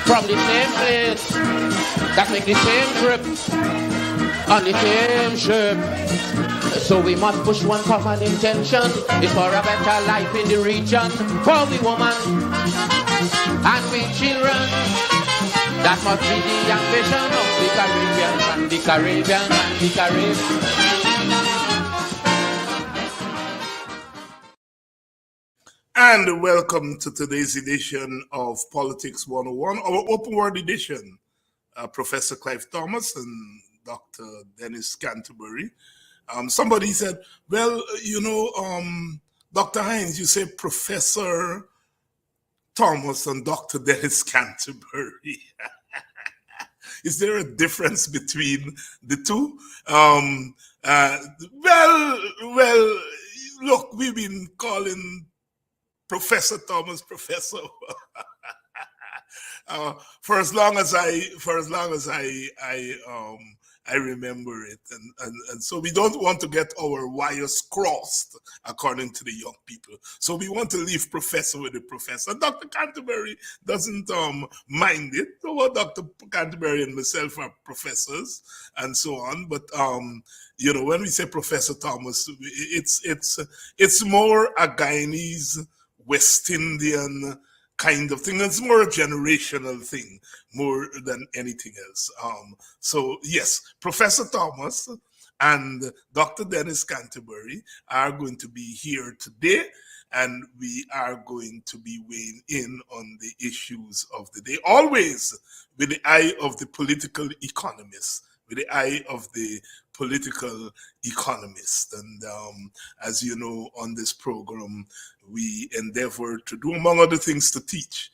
from the same place, that make the same trip on the same ship. So we must push one common intention, it's for a better life in the region, for we women and we children. That must be the ambition of the Caribbean and the Caribbean and the Caribbean. And welcome to today's edition of Politics 101, our open word edition. Professor Clive Thomas and Dr. Dennis Canterbury. Somebody said, well, Dr. Hines, you say Professor Thomas and Dr. Dennis Canterbury. Is there a difference between the two? Well, look, we've been calling Professor Thomas Professor for as long as I remember it, and so we don't want to get our wires crossed according to the young people. So we want to leave Professor with the Professor. Dr. Canterbury doesn't mind it. Well, Dr. Canterbury and myself are professors and so on. But when we say Professor Thomas, it's more a Guyanese West Indian kind of thing. It's more a generational thing more than anything else. So yes, Professor Thomas and Dr. Dennis Canterbury are going to be here today, and we are going to be weighing in on the issues of the day, always with the eye of the political economist, with the eye of the political economist. And as you know, on this program, we endeavor to do, among other things, to teach.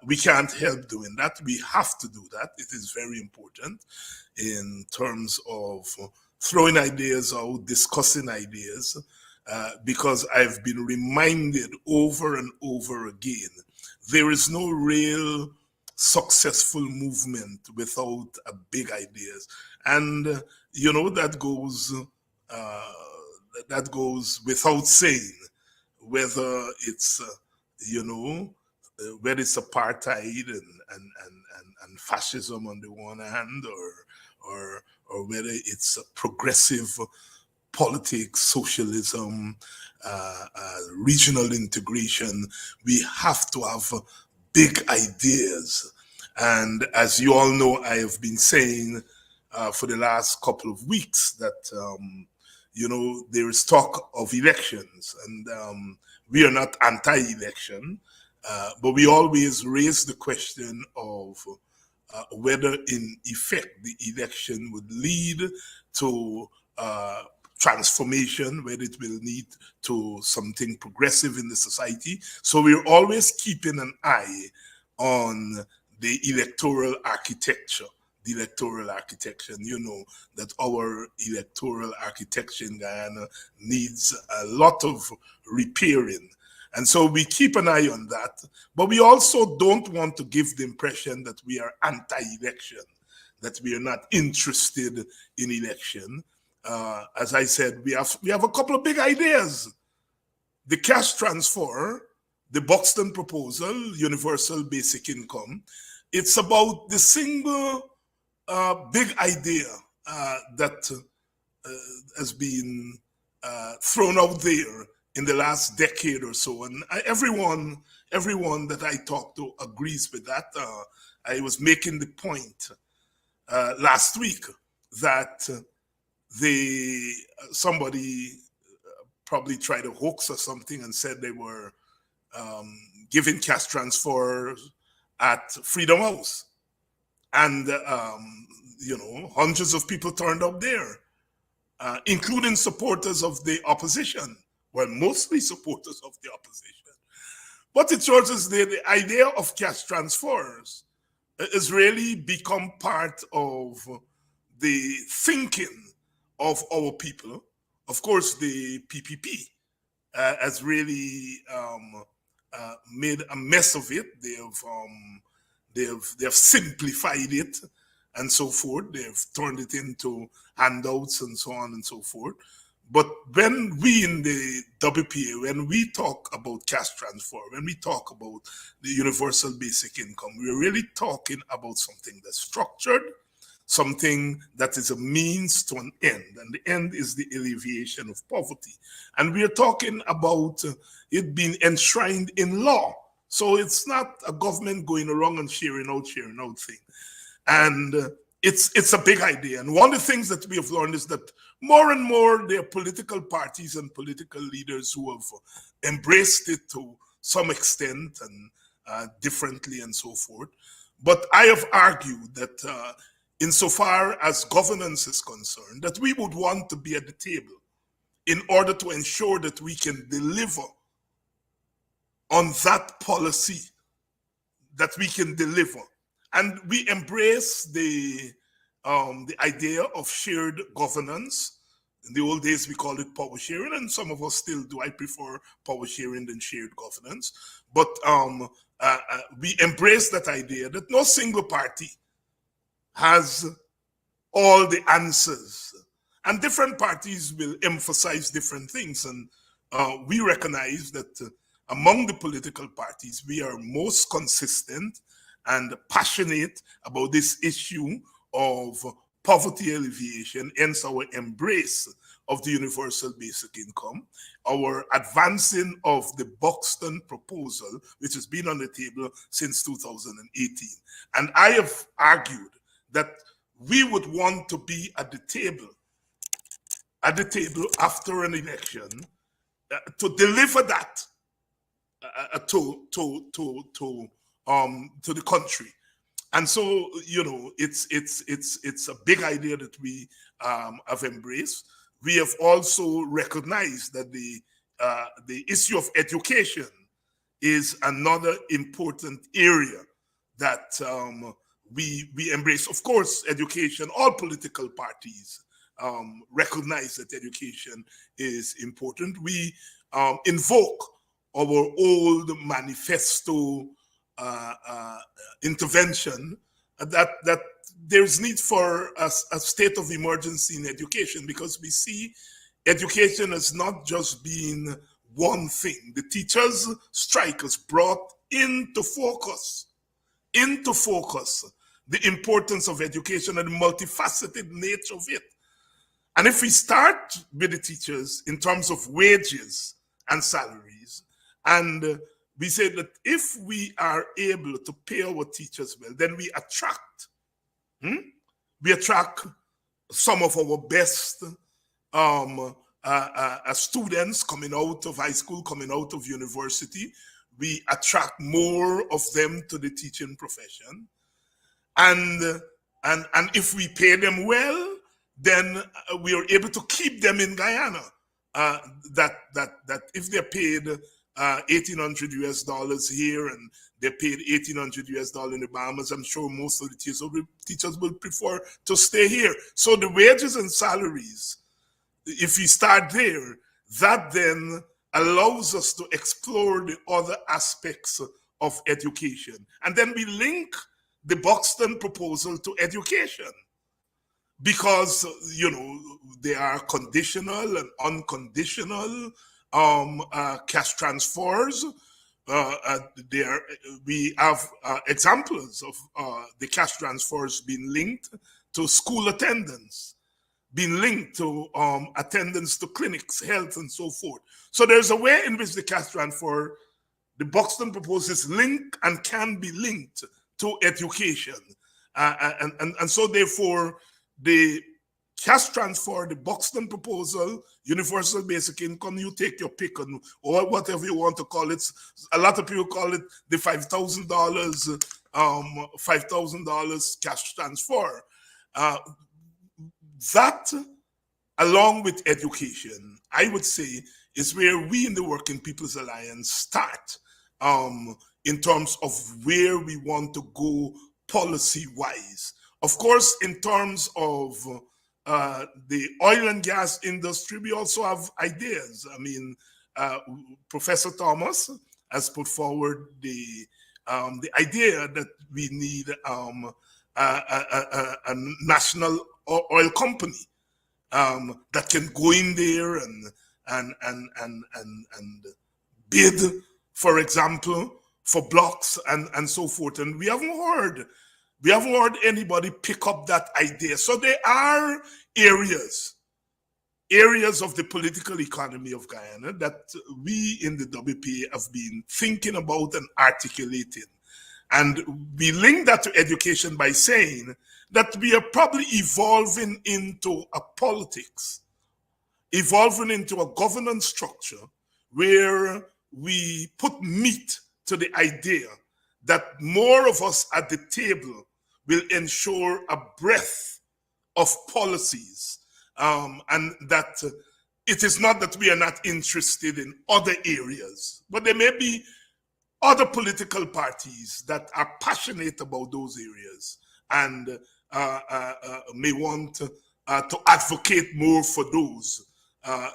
We can't help doing that. We have to do that. It is very important in terms of throwing ideas out, discussing ideas, because I've been reminded over and over again, there is no real successful movement without big ideas. And that goes without saying, whether it's whether it's apartheid and fascism on the one hand, or whether it's progressive politics, socialism, regional integration. We have to have big ideas. And as you all know, I have been saying for the last couple of weeks that, there is talk of elections, and we are not anti-election, but we always raise the question of whether in effect the election would lead to transformation, whether it will lead to something progressive in the society. So we're always keeping an eye on the electoral architecture. And you know that our electoral architecture in Guyana needs a lot of repairing. And so we keep an eye on that, but we also don't want to give the impression that we are anti-election, that we are not interested in election. As I said, we have a couple of big ideas. The cash transfer, the Buxton proposal, universal basic income. It's about the single big idea that has been thrown out there in the last decade or so. And everyone that I talk to agrees with that. I was making the point last week that somebody probably tried a hoax or something and said they were giving cash transfers at Freedom House. And, hundreds of people turned up there, including supporters of the opposition. Well, mostly supporters of the opposition. But it shows us the idea of cash transfers has really become part of the thinking of our people. Of course, the PPP has really made a mess of it. They have simplified it and so forth. They've turned it into handouts and so on and so forth. But when we in the WPA, when we talk about cash transfer, when we talk about the universal basic income, we're really talking about something that's structured, something that is a means to an end, and the end is the alleviation of poverty. And we are talking about it being enshrined in law. So it's not a government going around and sharing out thing. And it's a big idea. And one of the things that we have learned is that more and more there are political parties and political leaders who have embraced it to some extent and differently and so forth. But I have argued that insofar as governance is concerned, that we would want to be at the table in order to ensure that we can deliver on that policy, that we can deliver. And we embrace the idea of shared governance. In the old days, we called it power sharing, and some of us still do. I prefer power sharing than shared governance. But we embrace that idea that no single party has all the answers. And different parties will emphasize different things. And we recognize that among the political parties, we are most consistent and passionate about this issue of poverty alleviation, hence our embrace of the universal basic income, our advancing of the Buxton proposal, which has been on the table since 2018. And I have argued that we would want to be at the table after an election to deliver that to the country. And so, you know, it's a big idea that we have embraced. We have also recognized that the issue of education is another important area that we embrace. Of course, education, all political parties recognize that education is important. We invoke our old manifesto intervention that there's need for a state of emergency in education, because we see education as not just being one thing. The teachers' strike has brought into focus the importance of education and the multifaceted nature of it. And if we start with the teachers in terms of wages and salaries, and we say that if we are able to pay our teachers well, then we attract some of our best students coming out of high school, coming out of university. We attract more of them to the teaching profession. And if we pay them well, then we are able to keep them in Guyana. That if they're paid $1,800 US here and they're paid $1,800 US in the Bahamas, I'm sure most of the teachers will prefer to stay here. So the wages and salaries, if we start there, that then allows us to explore the other aspects of education. And then we link the Buxton proposal to education, because, you know, there are conditional and unconditional cash transfers. We have examples of the cash transfers being linked to school attendance, being linked to attendance to clinics, health, and so forth. So there's a way in which the cash transfer, the Buxton proposes, link and can be linked to education. And so therefore, the cash transfer, the Buxton proposal, universal basic income, you take your pick on, or whatever you want to call it. A lot of people call it the $5,000 cash transfer. That, along with education, I would say, is where we in the Working People's Alliance start in terms of where we want to go policy-wise. Of course, in terms of the oil and gas industry, we also have ideas. I mean, Professor Thomas has put forward the idea that we need a national oil company. that can go in there and bid, for example, for blocks and so forth. And we haven't heard anybody pick up that idea. So there are areas of the political economy of Guyana that we in the WPA have been thinking about and articulating. And we link that to education by saying that we are probably evolving into a politics, evolving into a governance structure where we put meat to the idea that more of us at the table will ensure a breadth of policies, and that it is not that we are not interested in other areas, but there may be other political parties that are passionate about those areas and may want to advocate more for those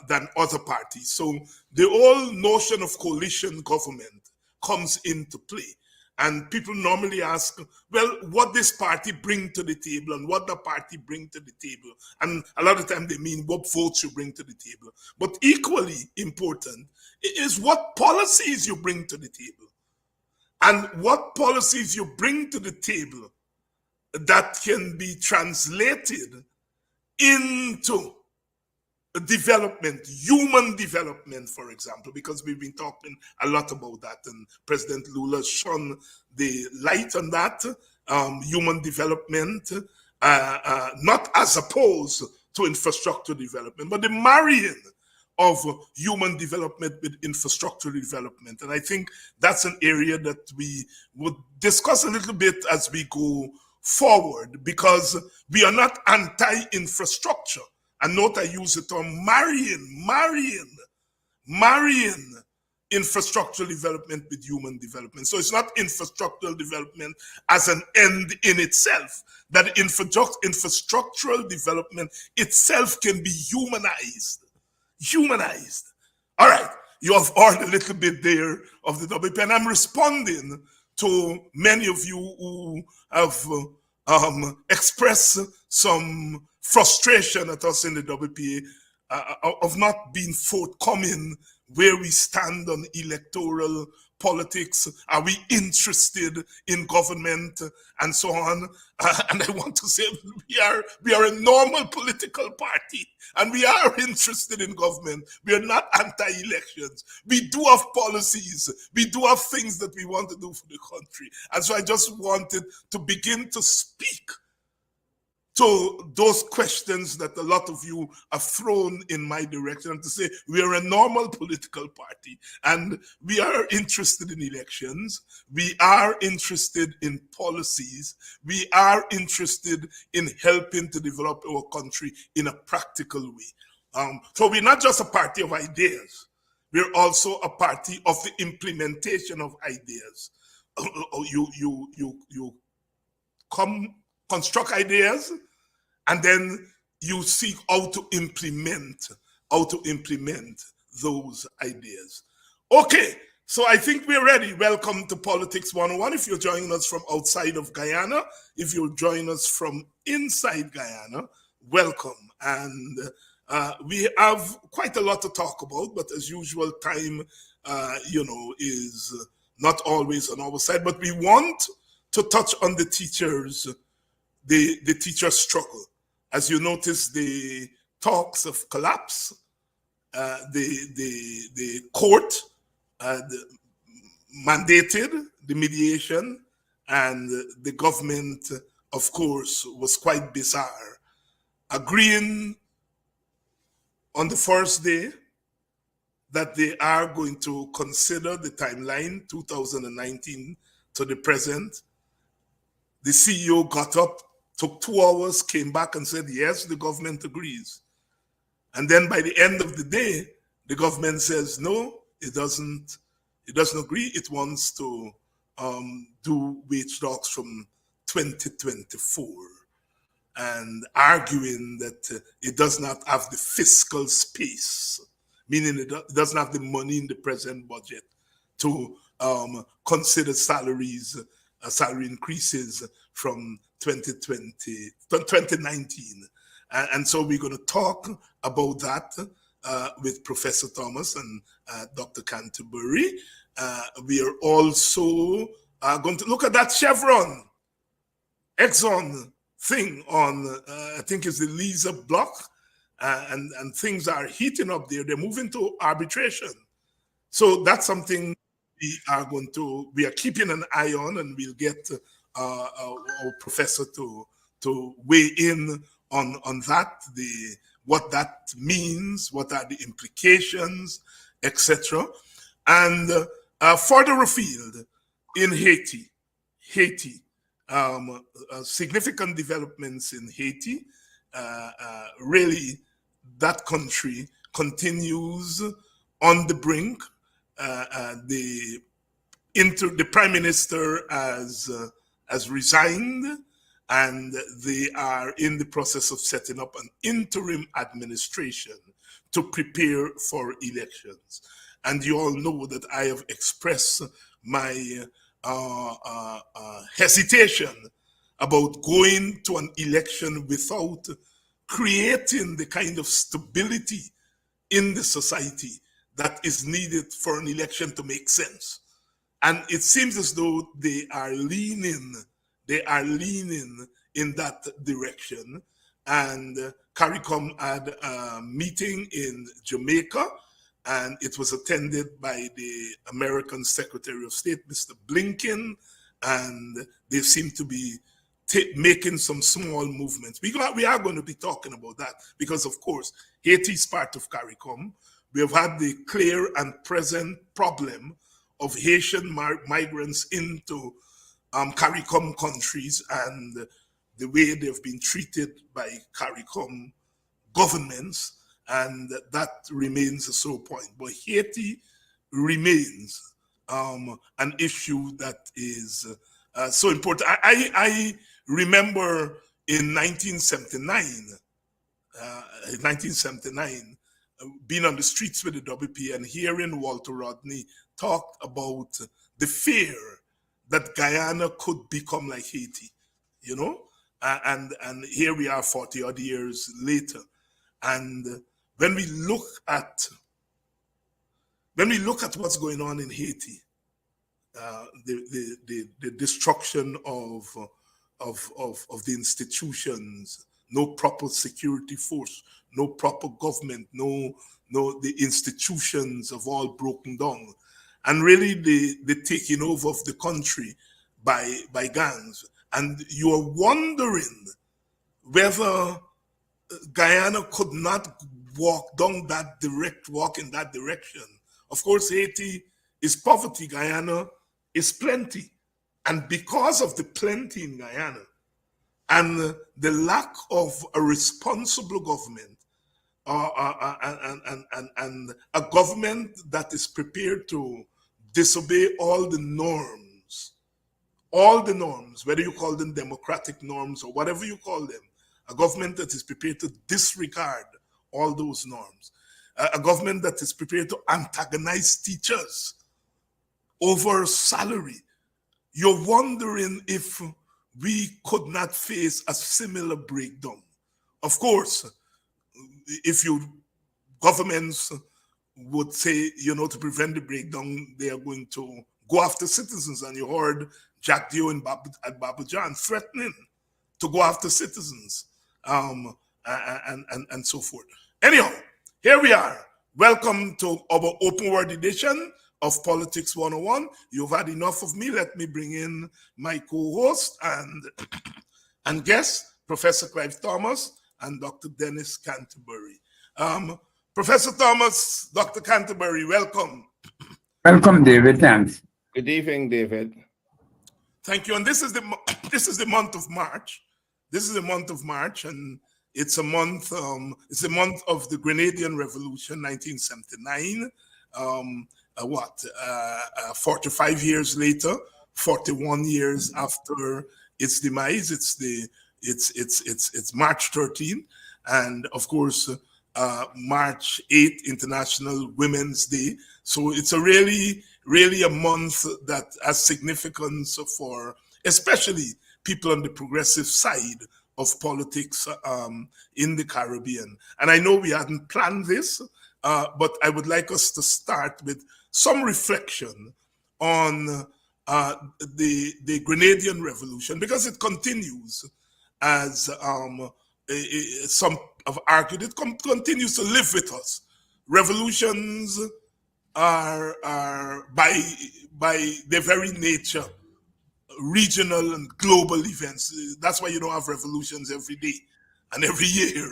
than other parties. So the whole notion of coalition government comes into play. And people normally ask, well, what this party bring to the table and what the party bring to the table. And a lot of time they mean what votes you bring to the table. But equally important is what policies you bring to the table. And what policies you bring to the table that can be translated into development, human development, for example, because we've been talking a lot about that, and President Lula shone the light on that, human development, not as opposed to infrastructure development, but the marrying of human development with infrastructure development. And I think that's an area that we would discuss a little bit as we go forward, because we are not anti-infrastructure. And note I use the term marrying infrastructural development with human development. So it's not infrastructural development as an end in itself, that infrastructural development itself can be humanized. All right, you have heard a little bit there of the WP, and I'm responding to many of you who have expressed some frustration at us in the WPA of not being forthcoming where we stand on electoral politics. Are we interested in government and so on? And I want to say we are a normal political party and we are interested in government. We are not anti-elections. We do have policies. We do have things that we want to do for the country. And so I just wanted to begin to speak to those questions that a lot of you have thrown in my direction, and to say we are a normal political party and we are interested in elections, we are interested in policies, we are interested in helping to develop our country in a practical way. So we're not just a party of ideas, we're also a party of the implementation of ideas. You construct ideas, and then you seek how to implement those ideas. Okay, so I think we're ready. Welcome to Politics 101. If you're joining us from outside of Guyana, if you're joining us from inside Guyana, welcome. And we have quite a lot to talk about, but as usual, time, is not always on our side. But we want to touch on the teachers, the teacher struggle. As you notice, the talks of collapse, the court mandated the mediation, and the government, of course, was quite bizarre, agreeing on the first day that they are going to consider the timeline 2019 to the present. The CEO got up, took 2 hours, came back and said, yes, the government agrees. And then by the end of the day, the government says, no, it doesn't agree. It wants to do wage talks from 2024, and arguing that it does not have the fiscal space, meaning it doesn't have the money in the present budget to consider salary increases from 2019. And so we're going to talk about that with Professor Thomas and Dr. Canterbury. We are also going to look at that Chevron Exxon thing on, I think it's the Lisa block, and things are heating up there. They're moving to arbitration. So that's something we are keeping an eye on, and we'll get our professor to weigh in on that, what that means, what are the implications, etc. And further afield in Haiti, significant developments in Haiti. Really, that country continues on the brink. The prime minister has resigned, and they are in the process of setting up an interim administration to prepare for elections. And you all know that I have expressed my hesitation about going to an election without creating the kind of stability in the society that is needed for an election to make sense. And it seems as though they are leaning in that direction. And CARICOM had a meeting in Jamaica, and it was attended by the American Secretary of State, Mr. Blinken, and they seem to be making some small movements. We are going to be talking about that because, of course, Haiti is part of CARICOM. We have had the clear and present problem of Haitian migrants into CARICOM countries and the way they've been treated by CARICOM governments, and that remains a sore point. But Haiti remains an issue that is so important. I remember in 1979, being on the streets with the WP and hearing Walter Rodney talk about the fear that Guyana could become like Haiti, you know, and here we are 40 odd years later. And when we look at what's going on in Haiti, the destruction of the institutions, no proper security force, no proper government, the institutions have all broken down, and really the taking over of the country by gangs. And you are wondering whether Guyana could not walk in that direction. Of course, Haiti is poverty, Guyana is plenty. And because of the plenty in Guyana and the lack of a responsible government, and a government that is prepared to disobey all the norms, whether you call them democratic norms or whatever you call them, a government that is prepared to disregard all those norms, a government that is prepared to antagonize teachers over salary. You're wondering if we could not face a similar breakdown. Of course, if governments would say, to prevent the breakdown, they are going to go after citizens. And you heard Jack Dio and Babu John threatening to go after citizens, and so forth. Anyhow, here we are. Welcome to our Open Word edition of Politics 101. You've had enough of me. Let me bring in my co-host and guest, Professor Clive Thomas and Dr. Dennis Canterbury. Professor Thomas, Dr. Canterbury, welcome. Welcome, David. Thanks. Good evening, David. Thank you. And this is the month of March. This is the month of March, and it's a month. It's the month of the Grenadian Revolution, 1979. 45 years later, 41 years after its demise, it's March 13, and of course March 8, International Women's Day. So it's a really a month that has significance for especially people on the progressive side of politics in the Caribbean. And I know we hadn't planned this, but I would like us to start with some reflection on the Grenadian Revolution, because it continues, as some have argued, it continues to live with us. Revolutions are by their very nature regional and global events. That's why you don't have revolutions every day and every year.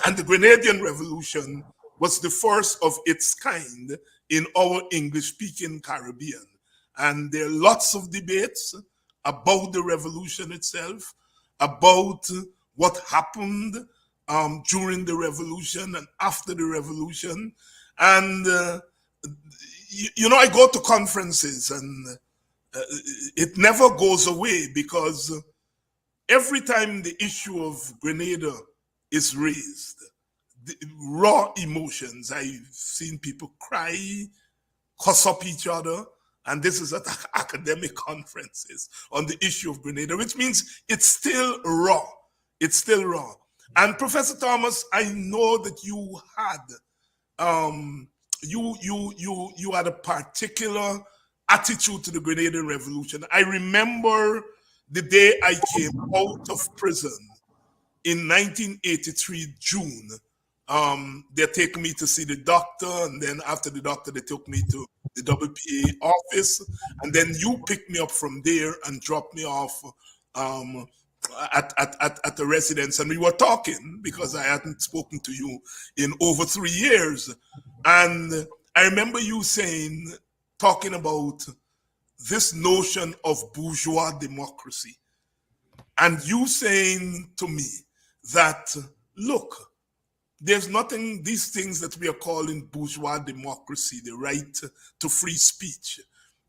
And the Grenadian Revolution was the first of its kind in our English-speaking Caribbean. And there are lots of debates about the revolution itself, about what happened during the revolution and after the revolution. And, I go to conferences, and it never goes away, because every time the issue of Grenada is raised, the raw emotions, I've seen people cry, cuss up each other, and this is at academic conferences on the issue of Grenada, which means it's still raw. It's still raw. And Professor Thomas, I know that you had you had a particular attitude to the Grenadian Revolution. I remember the day I came out of prison in 1983, June. They take me to see the doctor, and then after the doctor, they took me to the WPA office, and then you picked me up from there and dropped me off at the residence, and we were talking, because I hadn't spoken to you in over 3 years. And I remember you talking about this notion of bourgeois democracy, and you saying to me that, look, there's nothing, these things that we are calling bourgeois democracy, the right to free speech,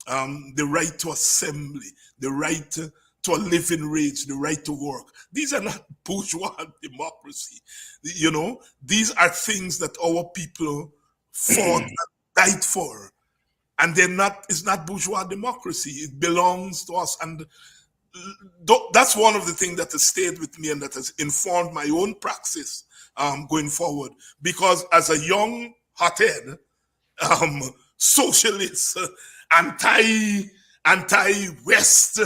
the right to assembly, the right to a living wage, the right to work. These are not bourgeois democracy. These are things that our people fought and died for. And it's not bourgeois democracy. It belongs to us. And that's one of the things that has stayed with me and that has informed my own praxis going forward. Because as a young hothead, socialist, anti-West,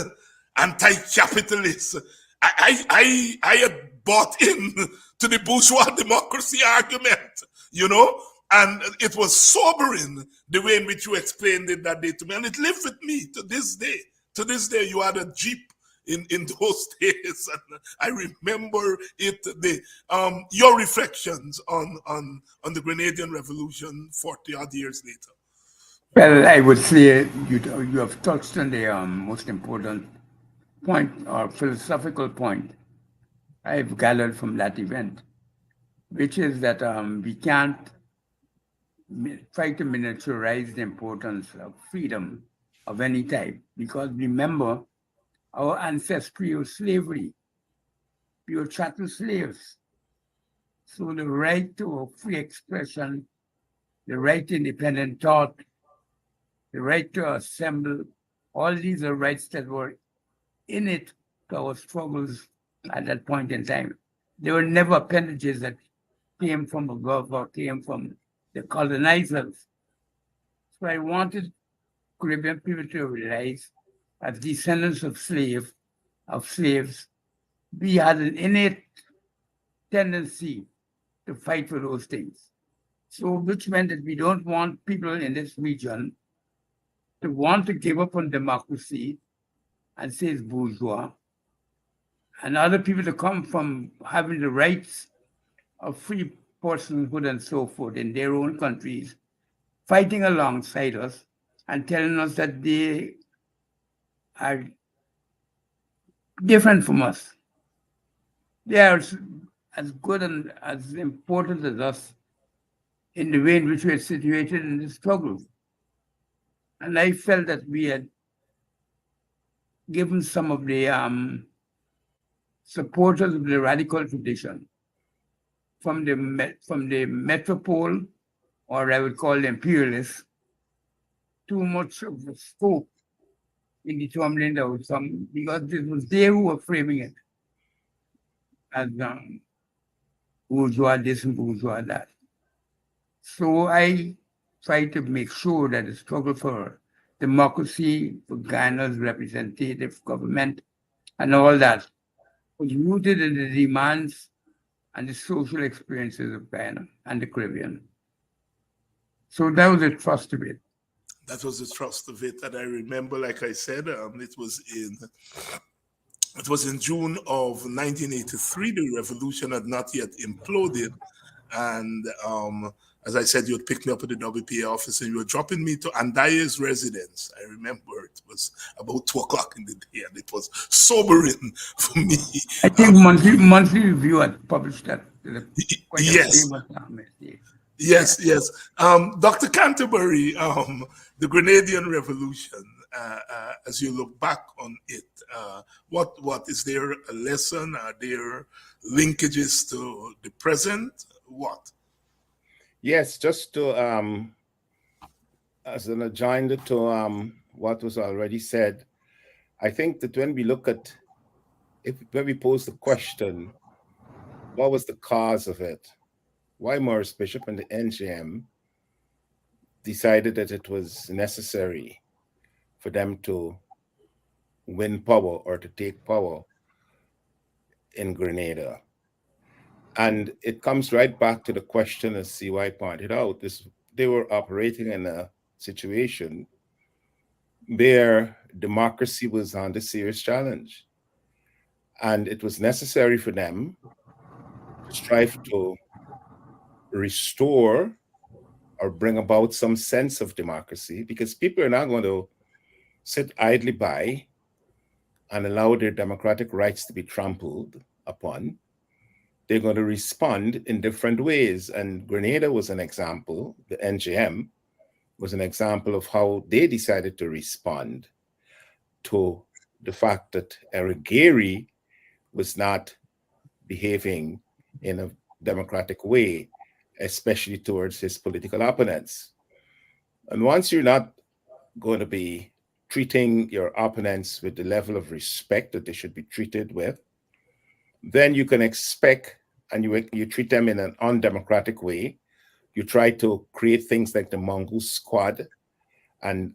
anti-capitalist, I had bought in to the bourgeois democracy argument, and it was sobering the way in which you explained it that day to me, and it lived with me to this day. To this day, you had a Jeep in those days, and I remember it. Your reflections on the Grenadian Revolution 40-odd years later. Well, I would say you have touched on the most important point, or philosophical point I've gathered from that event, which is that we can't try to miniaturize the importance of freedom of any type, because remember, our ancestry was slavery. We were chattel slaves. So the right to free expression, the right to independent thought, the right to assemble, all these are rights that were in it to our struggles at that point in time. They were never appendages that came from above or came from the colonizers. So I wanted Caribbean people to realize, as descendants of slaves, we had an innate tendency to fight for those things. So, which meant that we don't want people in this region to want to give up on democracy and say it's bourgeois, and other people to come from having the rights of free personhood and so forth in their own countries, fighting alongside us and telling us that they are different from us. They are as good and as important as us in the way in which we are situated in the struggle. And I felt that we had given some of the supporters of the radical tradition from the metropole, or I would call the imperialists, too much of a scope in determining the outcome, because it was they who were framing it. as bourgeois this and bourgeois that. So I try to make sure that the struggle for democracy, for Guyana's representative government, and all that was rooted in the demands and the social experiences of Guyana and the Caribbean. So that was the thrust of it. That was the thrust of it. And I remember, like I said, it was in June of 1983. The revolution had not yet imploded. And as I said, you would pick me up at the WPA office and you were dropping me to Andaye's residence. I remember it was about 2 o'clock in the day and it was sobering for me. I think monthly review had published that. Quite Yes. a famous Yes, yes. Dr. Canterbury, the Grenadian Revolution, as you look back on it, what is there a lesson? Are there linkages to the present? What? Yes, just to as an adjoinder to what was already said, I think that when we look at when we pose the question, what was the cause of it? Why Morris Bishop and the NGM decided that it was necessary for them to win power or to take power in Grenada. And it comes right back to the question, as CY pointed out, they were operating in a situation where democracy was under serious challenge. And it was necessary for them to strive to restore or bring about some sense of democracy, because people are not going to sit idly by and allow their democratic rights to be trampled upon. They're going to respond in different ways. And Grenada was an example. The NGM was an example of how they decided to respond to the fact that Eric Gary was not behaving in a democratic way, especially towards his political opponents. And once you're not going to be treating your opponents with the level of respect that they should be treated with, then you can expect, and you treat them in an undemocratic way. You try to create things like the Mongoose Squad, and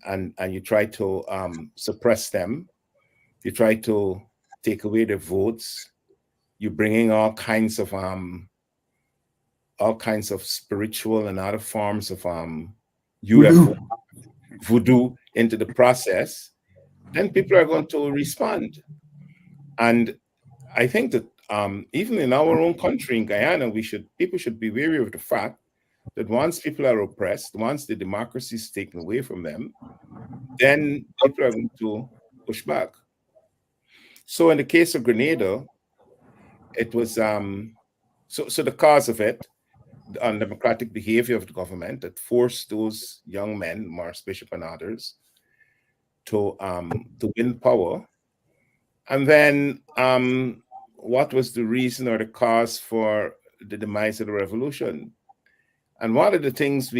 you try to suppress them. You try to take away their votes. You bring in all kinds of spiritual and other forms of UFO voodoo into the process. Then people are going to respond. And I think that even in our own country, in Guyana, people should be wary of the fact that once people are oppressed, once the democracy is taken away from them, then people are going to push back. So in the case of Grenada, it was so the cause of it, the undemocratic behavior of the government that forced those young men, Morris Bishop and others, to win power. And then what was the reason or the cause for the demise of the revolution? And one of the things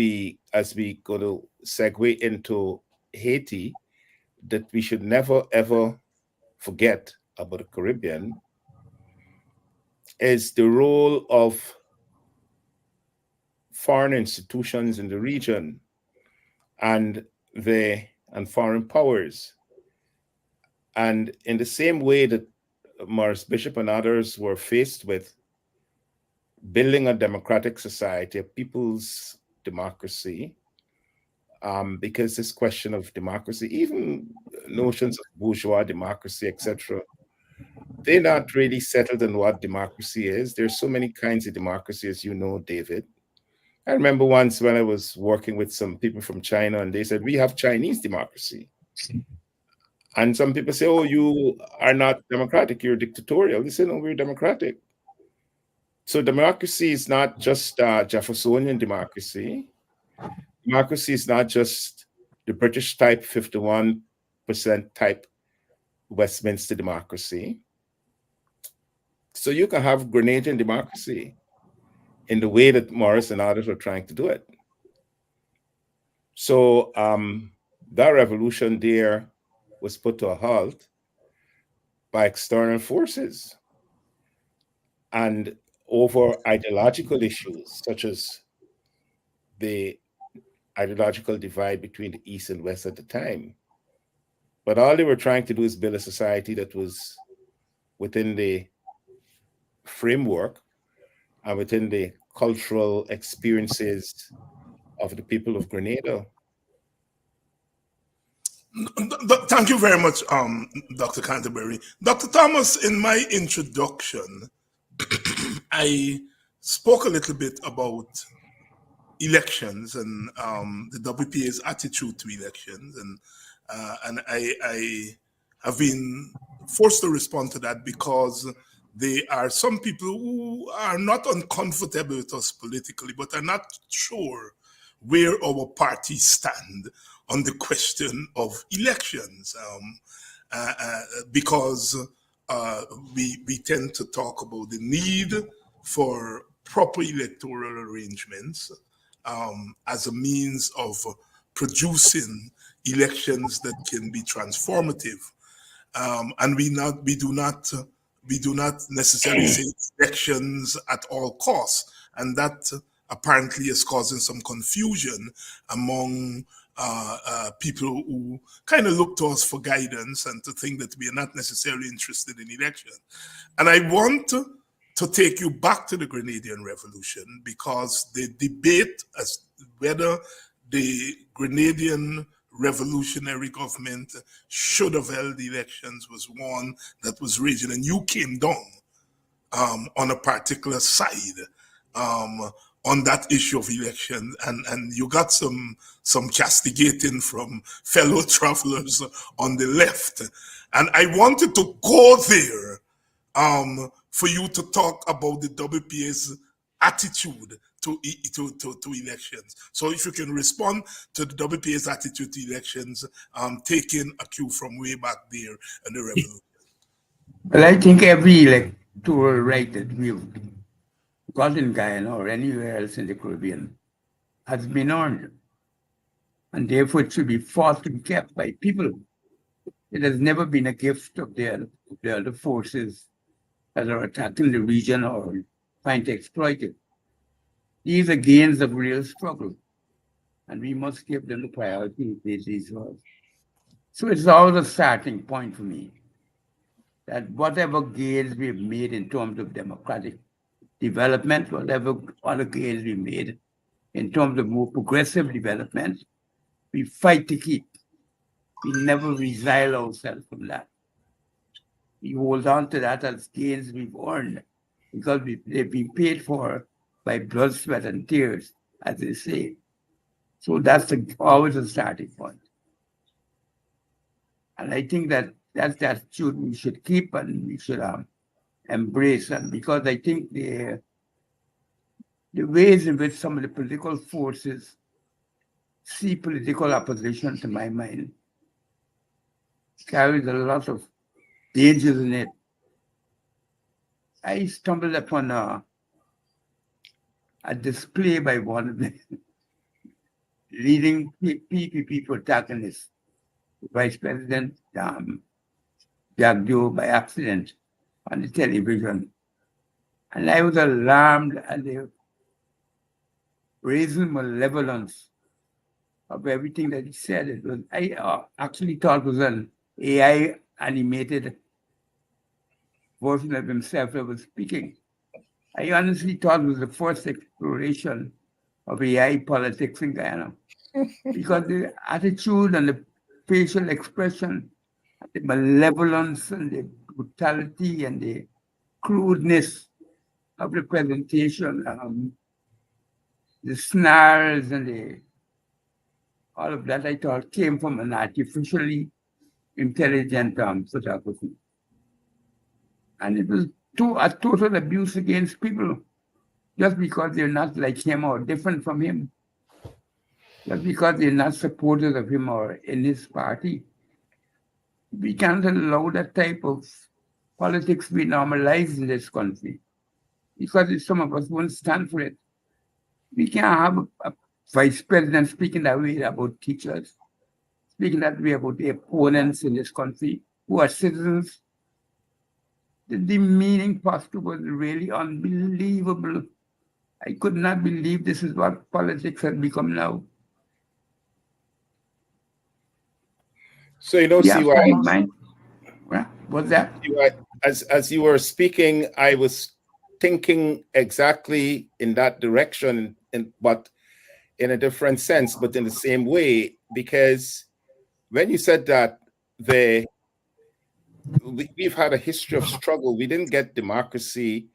as we go to segue into Haiti, that we should never, ever forget about the Caribbean is the role of foreign institutions in the region and foreign powers. And in the same way that Morris Bishop and others were faced with building a democratic society, a people's democracy, because this question of democracy, even notions of bourgeois democracy, etc., they're not really settled on what democracy is. There's so many kinds of democracy, as you know, David. I remember once when I was working with some people from China, and they said, we have Chinese democracy. And some people say, oh, you are not democratic, you're dictatorial. They say, no, we're democratic. So democracy is not just Jeffersonian democracy. Democracy is not just the British type 51% type Westminster democracy. So you can have Grenadian democracy in the way that Morris and others are trying to do it. So that revolution there was put to a halt by external forces. and over ideological issues such as the ideological divide between the East and West at the time. But all they were trying to do is build a society that was within the framework and within the cultural experiences of the people of Grenada. Thank you very much, Dr. Canterbury. Dr. Thomas, in my introduction, I spoke a little bit about elections and the WPA's attitude to elections, and I have been forced to respond to that because there are some people who are not uncomfortable with us politically, but are not sure where our parties stand on the question of elections, because we tend to talk about the need for proper electoral arrangements as a means of producing elections that can be transformative, and we do not necessarily say elections at all costs, and that apparently is causing some confusion among people who kind of look to us for guidance and to think that we are not necessarily interested in elections. And I want to take you back to the Grenadian Revolution, because the debate as whether the Grenadian revolutionary government should have held elections was one that was raging, and you came down on a particular side on that issue of election, and you got some castigating from fellow travelers on the left, and I wanted to go there for you to talk about the WPA's attitude to elections. So if you can respond to the WPA's attitude to elections, taking a cue from way back there in the revolution. Well, I think every electoral right that we've got in Guyana or anywhere else in the Caribbean has been earned, and therefore it should be fought and kept by people. It has never been a gift of the other forces that are attacking the region or trying to exploit it. These are gains of real struggle, and we must give them the priority they deserve. So it's always a starting point for me that whatever gains we've made in terms of democratic development, whatever other gains we made in terms of more progressive development, we fight to keep. We never resile ourselves from that. We hold on to that as gains we've earned, because they've been paid for by blood, sweat, and tears, as they say. So that's always a starting point. And I think that's the attitude we should keep and we should embrace. And because I think the ways in which some of the political forces see political opposition, to my mind, carries a lot of dangers in it. I stumbled upon a display by one of the leading PPP protagonists, Vice President Jagdo, by accident on the television. And I was alarmed at the raising malevolence of everything that he said. I actually thought it was an AI animated version of himself that was speaking. I honestly thought it was the first exploration of AI politics in Guyana, because the attitude and the facial expression, the malevolence and the brutality and the crudeness of the presentation, the snarls and all of that, I thought came from an artificially intelligent photography. And it was a total abuse against people, just because they're not like him or different from him, just because they're not supporters of him or in his party. We can't allow that type of politics to be normalized in this country, because if some of us won't stand for it. We can't have a vice president speaking that way about teachers, speaking that way about the opponents in this country who are citizens. The demeaning posture was really unbelievable. I could not believe this is what politics has become now. So you know, Yeah, see why, what's that? as you were speaking, I was thinking exactly in that direction, but in a different sense, but in the same way, because when you said that we've had a history of struggle, we didn't get democracy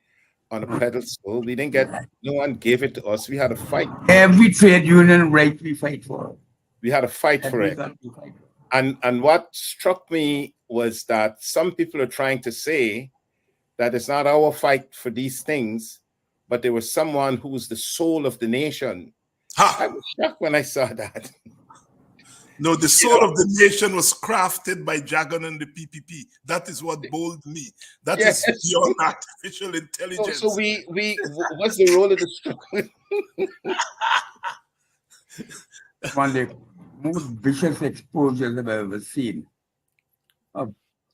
on a pedestal. We didn't get, no one gave it to us. We had to fight for it. Every trade union right we fight for. We had to fight for it. And what struck me was that some people are trying to say that it's not our fight for these things, but there was someone who was the soul of the nation. I was shocked when I saw that. No, the soul of the nation was crafted by Jagan and the PPP. That is what bold me. That is beyond artificial intelligence. So what's the role of the struggle? One of the most vicious exposures I've ever seen of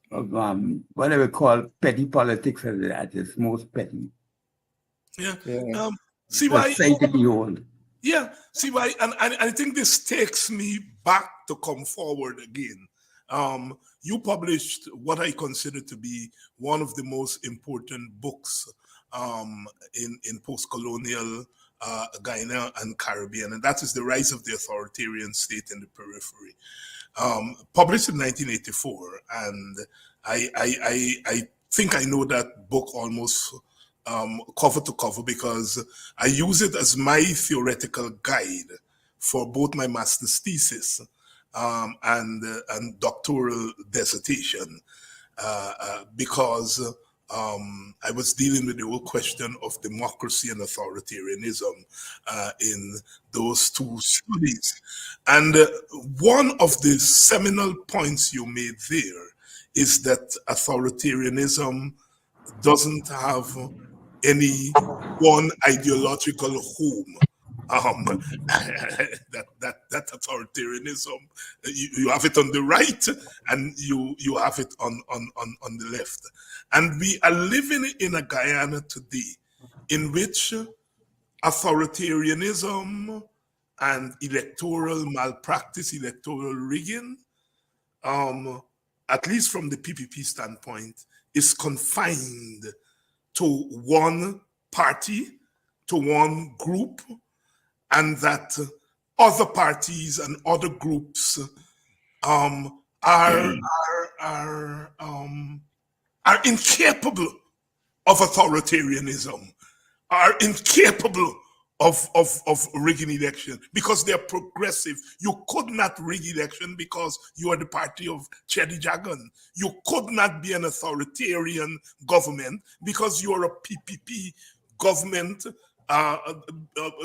what I would call petty politics at its most petty. See why? Sight to behold. Yeah, see why, and I think this takes me back to come forward again. You published what I consider to be one of the most important books in post-colonial Guyana and Caribbean, and that is The Rise of the Authoritarian State in the Periphery, published in 1984. And I think I know that book almost cover to cover because I use it as my theoretical guide for both my master's thesis and doctoral dissertation because I was dealing with the whole question of democracy and authoritarianism in those two studies. And one of the seminal points you made there is that authoritarianism doesn't have any one ideological home. That authoritarianism, you have it on the right and you have it on the left. And we are living in a Guyana today in which authoritarianism and electoral malpractice, electoral rigging, at least from the PPP standpoint, is confined to one party, to one group, and that other parties and other groups are incapable of authoritarianism, are incapable of rigging election because they're progressive. You could not rig election because you are the party of Chedi Jagan. You could not be an authoritarian government because you are a PPP government, a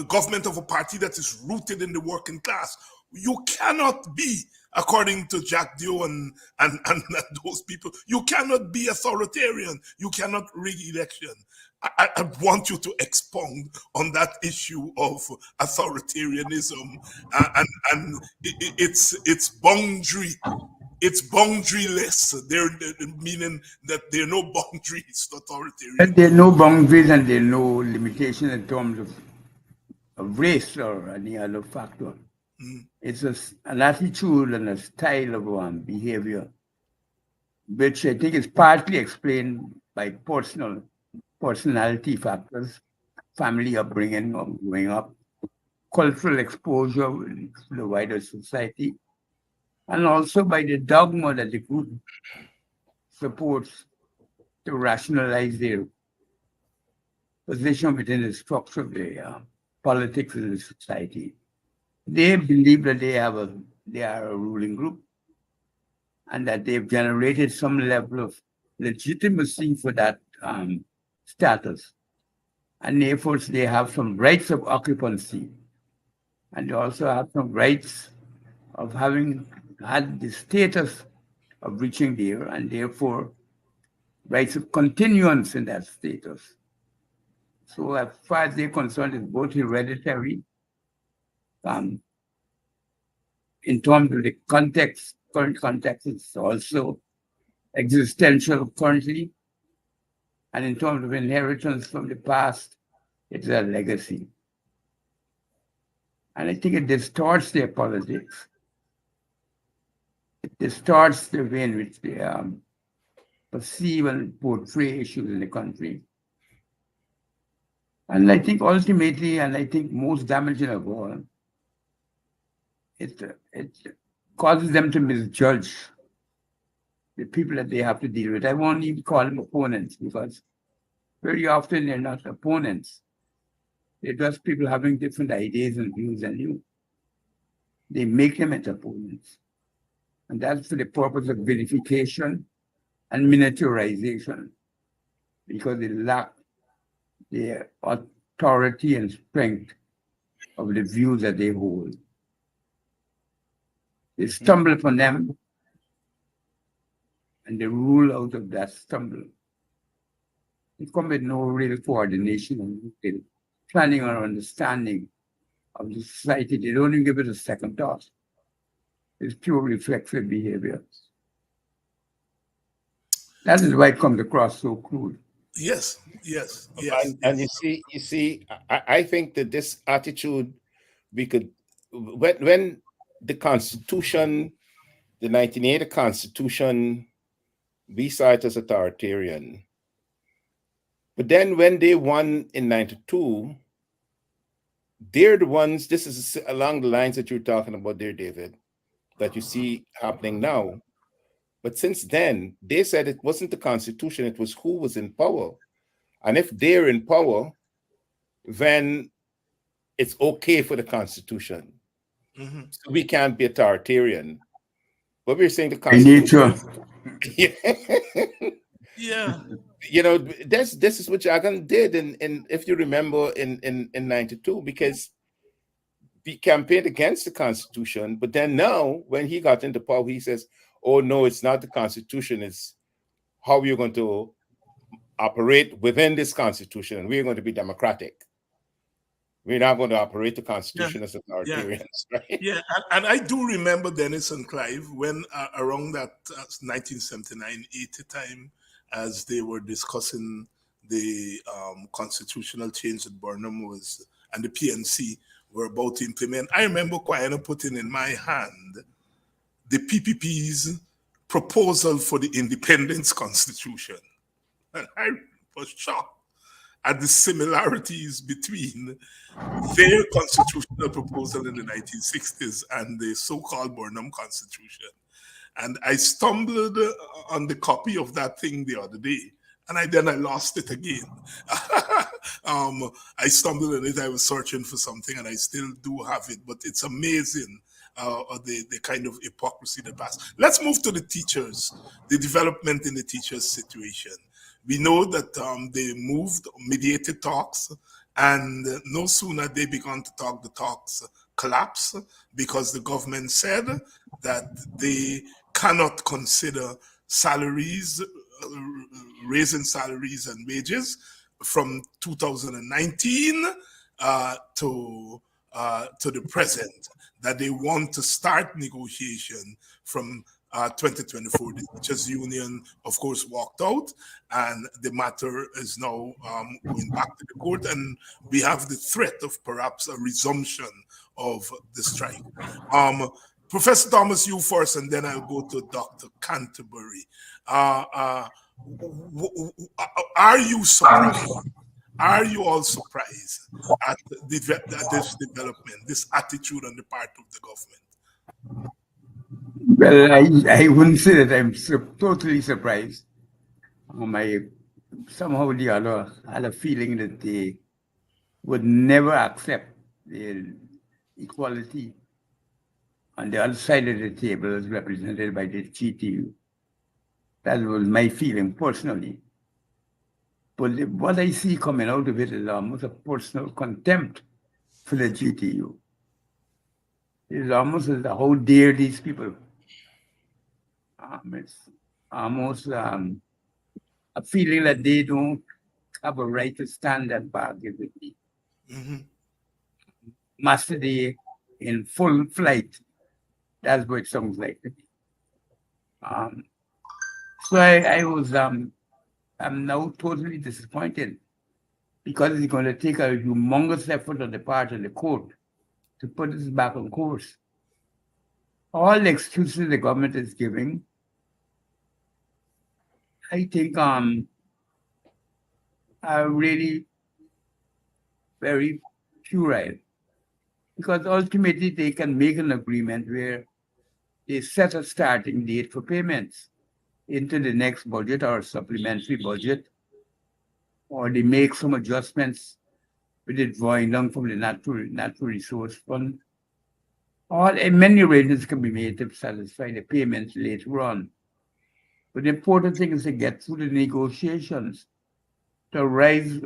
government of a party that is rooted in the working class. You cannot be, according to Jack Dio and those people, you cannot be authoritarian. You cannot rig election. I want you to expound on that issue of authoritarianism and its boundary. It's boundaryless. Meaning that there are no boundaries to authoritarianism. And there are no boundaries and there are no limitations in terms of race or any other factor. It's an attitude and a style of behavior, which I think is partly explained by personality factors, family upbringing or growing up, cultural exposure to the wider society, and also by the dogma that the group supports to rationalize their position within the structure of the politics in the society. They believe that they are a ruling group and that they've generated some level of legitimacy for that status. And therefore, they have some rights of occupancy. And they also have some rights of having had the status of reaching there, and therefore rights of continuance in that status. So as far as they're concerned, it's both hereditary, in terms of the context, current context, it's also existential currently, And in terms of inheritance from the past, it's a legacy. And I think it distorts their politics. It distorts the way in which they perceive and portray issues in the country. And I think ultimately, and I think most damaging of all, it causes them to misjudge the people that they have to deal with. I won't even call them opponents, because very often they're not opponents. They're just people having different ideas and views than you. They make them into opponents. And that's for the purpose of vilification and miniaturization, because they lack the authority and strength of the views that they hold. They stumble upon them, and they rule out of that stumble. They come with no real coordination and planning or understanding of the society. They don't even give it a second thought. It's pure reflexive behavior. That is why it comes across so crude. Yes. And you see, I think that this attitude, we could, when the Constitution, the 1980 Constitution, we saw it as authoritarian. But then when they won in 92, they're the ones, this is along the lines that you're talking about there, David, that you see happening now. But since then, they said it wasn't the Constitution, it was who was in power. And if they're in power, then it's okay for the Constitution. Mm-hmm. So we can't be authoritarian. But we're saying the Constitution. Yeah. You know, this is what Jagan did in if you remember in 92, because he campaigned against the Constitution, but then now when he got into power, he says, oh no, it's not the Constitution, it's how you're going to operate within this Constitution, and we're going to be democratic. We're not going to operate the Constitution as authoritarians, right? Yeah, and I do remember Dennis and Clive when around that 1979-80 time, as they were discussing the constitutional change that Burnham was and the PNC were about to implement. I remember Guyana putting in my hand the PPP's proposal for the independence constitution. And I was shocked at the similarities between their constitutional proposal in the 1960s and the so-called Burnham Constitution. And I stumbled on the copy of that thing the other day, and then I lost it again. I stumbled on it, I was searching for something, and I still do have it, but it's amazing the kind of hypocrisy that passed. Let's move to the teachers, the development in the teachers' situation. We know that they moved, mediated talks, and no sooner they began to talk, the talks collapsed because the government said that they cannot consider salaries, raising salaries and wages from 2019 to the present, that they want to start negotiation from 2024. The teachers union, of course, walked out, and the matter is now going back to the court, and we have the threat of perhaps a resumption of the strike. Professor Thomas, you first, and then I'll go to Dr. Canterbury. Are you surprised? Are you all surprised at this development, this attitude on the part of the government? Well, I wouldn't say that I'm totally surprised. I somehow or the other had a feeling that they would never accept the equality on the other side of the table as represented by the GTU. That was my feeling personally. But what I see coming out of it is almost a personal contempt for the GTU. It's almost as how dare these people. It's almost a feeling that they don't have a right to stand and bargain with me. Mm-hmm. Master Day in full flight. That's what it sounds like to me. So I was I'm now totally disappointed because it's going to take a humongous effort on the part of the court to put us back on course. All the excuses the government is giving, I think, are really very puerile, because ultimately they can make an agreement where they set a starting date for payments into the next budget or supplementary budget, or they make some adjustments with it drawing down from the natural resource fund. Many arrangements can be made to satisfy the payments later on. But the important thing is to get through the negotiations to arrive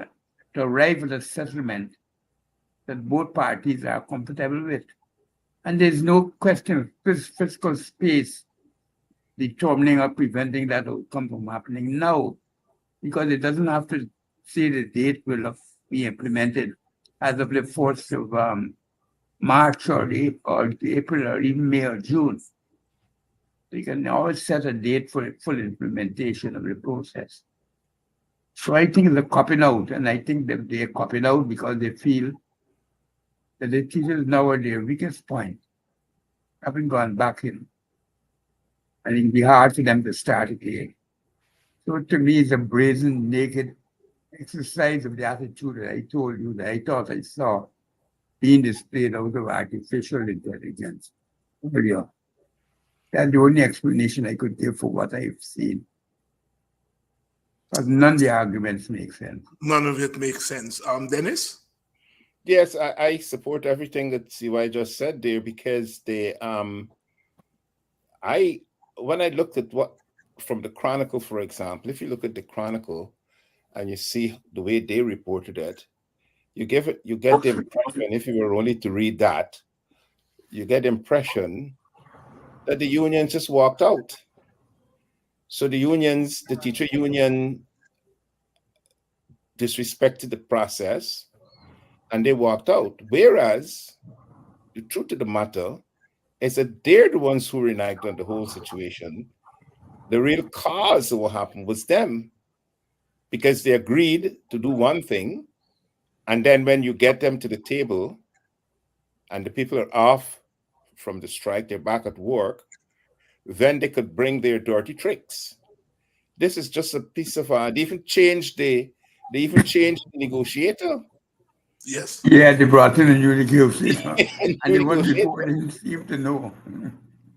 at a settlement that both parties are comfortable with. And there's no question of fiscal space determining or preventing that outcome from happening now, because it doesn't have to say the date will be implemented as of the 4th of March or April or even May or June. You can always set a date for full implementation of the process. So I think they're copping out, and I think that they're copping out because they feel that the teachers now are their weakest point, having gone back in. And it'll be hard for them to start again. So to me, it's a brazen, naked exercise of the attitude that I told you that I thought I saw being displayed out of artificial intelligence earlier. That's the only explanation I could give for what I've seen. But none of the arguments make sense. None of it makes sense. Dennis? Yes, I support everything that CY just said there, because when I looked at what from the Chronicle, for example, if you look at the Chronicle and you see the way they reported it, you get the impression, if you were only to read that, you get the impression that the union just walked out. So the teacher union disrespected the process and they walked out. Whereas the truth of the matter is that they're the ones who reneged on the whole situation. The real cause of what happened was them, because they agreed to do one thing, and then when you get them to the table and the people are off from the strike, they're back at work, then they could bring their dirty tricks. This is just a piece of they even changed the negotiator. Yes. Yeah, they brought in a new negotiator. And the one before didn't seem to know.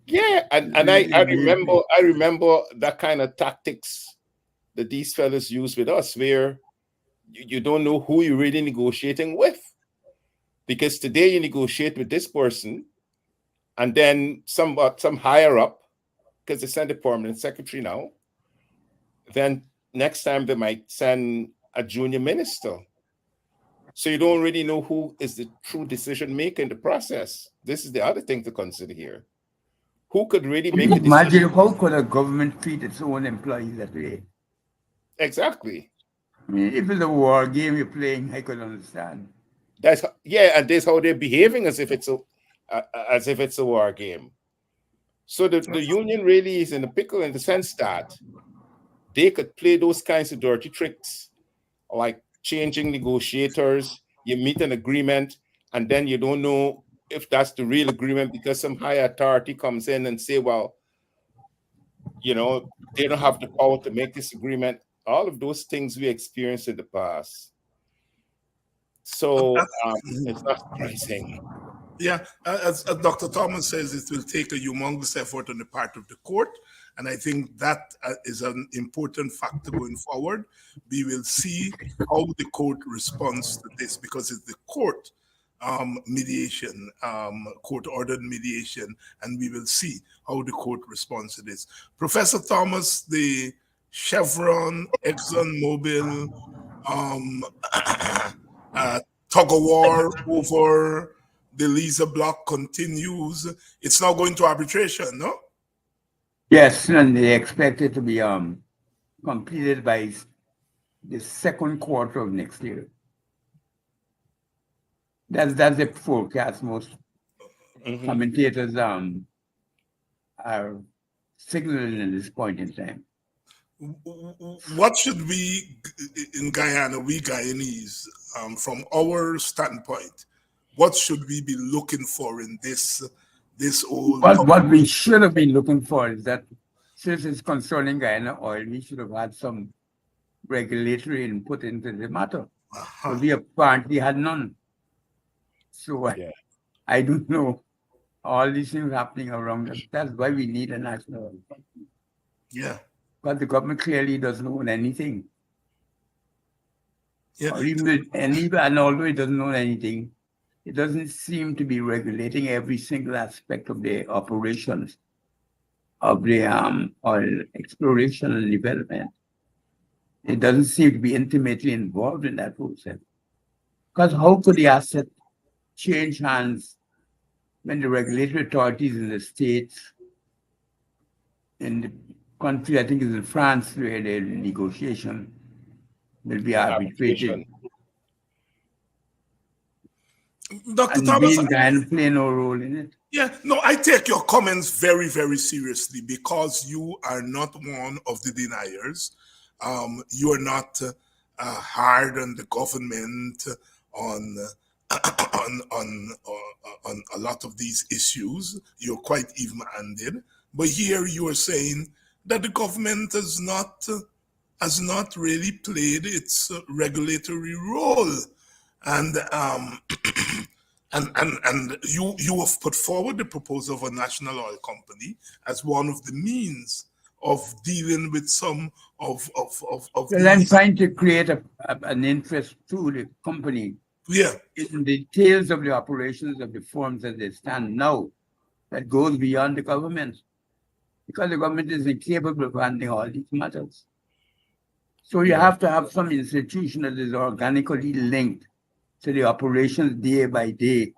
Yeah, and I remember that kind of tactics that these fellas use with us, where you don't know who you're really negotiating with. Because today you negotiate with this person, and then some higher up, because they send a permanent secretary now, then next time they might send a junior minister. So you don't really know who is the true decision maker in the process. This is the other thing to consider here. Who could really make a decision? Imagine how could a government treat its own employees that way? Exactly. I mean, if it's a war game you're playing, I could understand. And that's how they're behaving, as if it's a war game. So the union really is in a pickle, in the sense that they could play those kinds of dirty tricks, like changing negotiators. You meet an agreement, and then you don't know if that's the real agreement, because some higher authority comes in and say, well, they don't have the power to make this agreement. All of those things we experienced in the past. So it's not surprising. Yeah, as Dr. Thomas says, it will take a humongous effort on the part of the court. And I think that is an important factor going forward. We will see how the court responds to this, because it's the court mediation, court-ordered mediation, and we will see how the court responds to this. Professor Thomas, the Chevron, ExxonMobil tug of war over the Liza block continues. It's now going to arbitration, no? Yes, and they expect it to be completed by the second quarter of next year. That's the forecast most commentators are signaling at this point in time. what should we in Guyana, we Guyanese, from our standpoint, what should we be looking for in this old? What we should have been looking for is that, since it's concerning Guyana oil, we should have had some regulatory input into the matter. But we apparently had none. So I don't know. All these things happening around us. That's why we need a national oil company. Yeah. But the government clearly doesn't own anything. Yeah. And although it doesn't own anything, it doesn't seem to be regulating every single aspect of the operations of the oil exploration and development. It doesn't seem to be intimately involved in that process. Because how could the asset change hands when the regulatory authorities in the States, in the country, I think is in France, where the negotiation will be arbitrated. Dr. And Thomas, being Guyana play no role in it. Yeah, no, I take your comments very, very seriously because you are not one of the deniers. You are not hard on the government on a lot of these issues. You're quite even-handed, but here you are saying that the government has not really played its regulatory role, and and you have put forward the proposal of a national oil company as one of the means of dealing with some of well, I'm trying to create an interest through the company in the details of the operations of the firms as they stand now that goes beyond the government, because the government is incapable of handling all these matters. So you have to have some institution that is organically linked to the operations day by day,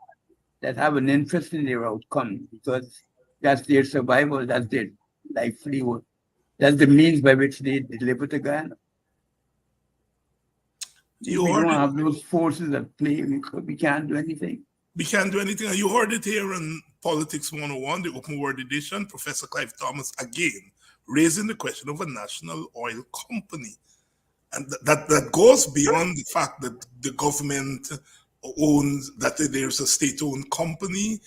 that have an interest in their outcome, because that's their survival, that's their livelihood, that's the means by which they deliver to Guyana. If we don't have those forces at play, we can't do anything. We can't do anything. You heard it here in Politics 101, the Open Word edition. Professor Clive Thomas again raising the question of a national oil company. And that goes beyond the fact that the government owns, that there's a state-owned company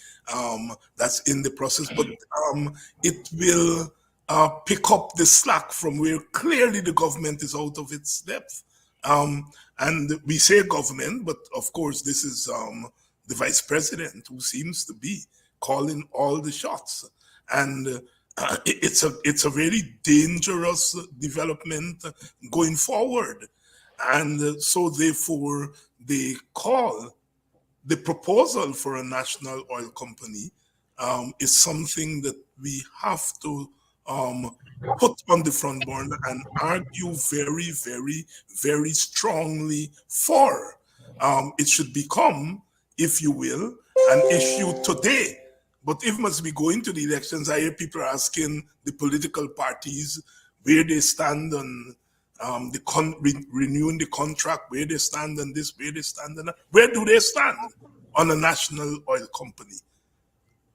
that's in the process, but it will pick up the slack from where clearly the government is out of its depth. And we say government, but of course this is the vice president who seems to be calling all the shots. And it's a very dangerous development going forward. And so therefore they call the proposal for a national oil company is something that we have to put on the front burner and argue very, very, very strongly for. It should become, if you will, an issue today. But if must we go into the elections, I hear people asking the political parties where they stand on renewing the contract, where they stand on this, where they stand on that. Where do they stand on a national oil company?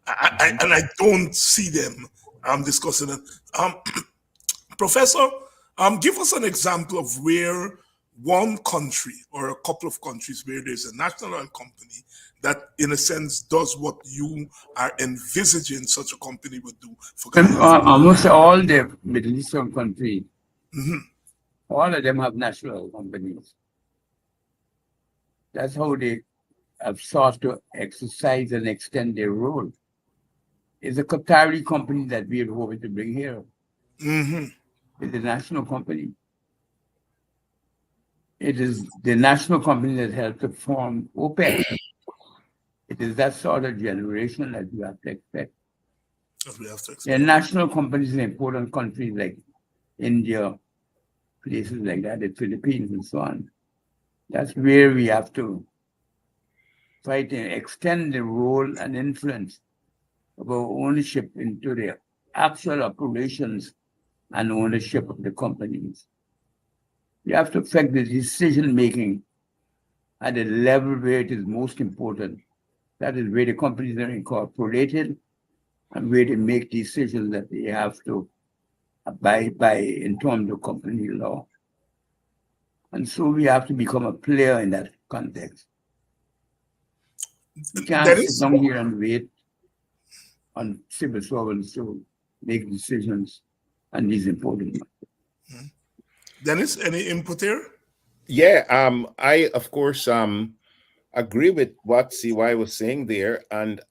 And I don't see them discussing it. Professor, give us an example of where one country or a couple of countries where there's a national oil company that, in a sense, does what you are envisaging such a company would do. For almost all the Middle Eastern countries, all of them have national oil companies. That's how they have sought to exercise and extend their role. It's a Qatari company that we are hoping to bring here. It's a national company. It is the national company that helped to form OPEC. It is that sort of generation that we have to expect. There are national companies in important countries like India, places like that, the Philippines and so on. That's where we have to try to extend the role and influence of our ownership into the actual operations and ownership of the companies. We have to affect the decision-making at the level where it is most important. That is where the companies are incorporated and where they make decisions that they have to in terms of company law. And so we have to become a player in that context. We can't sit down here and wait on civil servants to make decisions on these important matters. Dennis, any input here? Yeah, I of course agree with what CY was saying there, and